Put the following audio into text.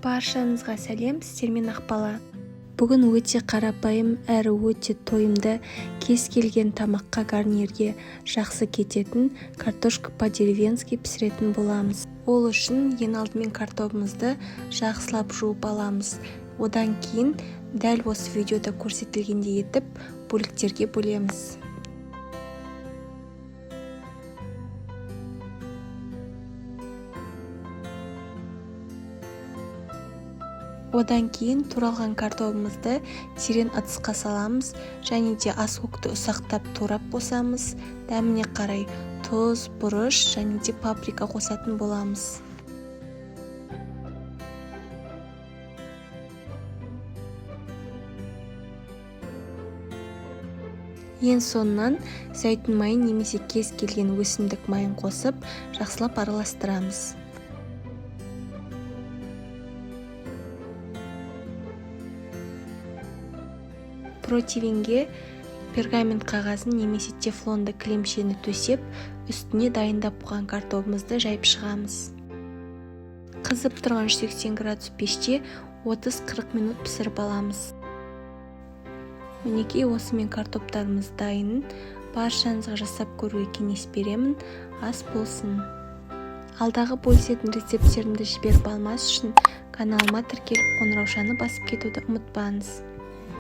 Баршаңызға сәлем, сіздермен Ақбала. Бүгін өте қарапайым әрі өте тойымды, кез келген тамаққа гарнирге жақсы кететін картошка по-деревенски пісіретін боламыз. Ол үшін ең алдымен картопымызды жақсылап жуып аламыз. Одан кейін дәл осы видеода көрсетілгендей етіп бөліктерге бөлеміз. Одан кейін туралған картопымызды терең ыдысқа саламыз және де аскөкті ұсақтап турап қосамыз. Дәміне қарай тұз, бұрыш және де паприка қосатын боламыз. Ең соңынан зәйтүн майын немесе кез келген өсімдік майын қосып, жақсылап араластырамыз. Противенге пергамент қағазын немесе тефлонды кілемшені төсеп, үстіне дайындап қойған картопымызды жайып шығамыз. Қызып тұрған 180 градус пеште 30-40 минут пісіріп аламыз. Мінекей осымен картоптарымыз дайын. Баршаңызға жасап көруге кеңес беремін. Ас болсын. Алдағы бөлісетін рецепттерімді жіберіп алмас үшін каналыма тіркеліп қоңыраушаны басып кетуді ұмытпаңыз.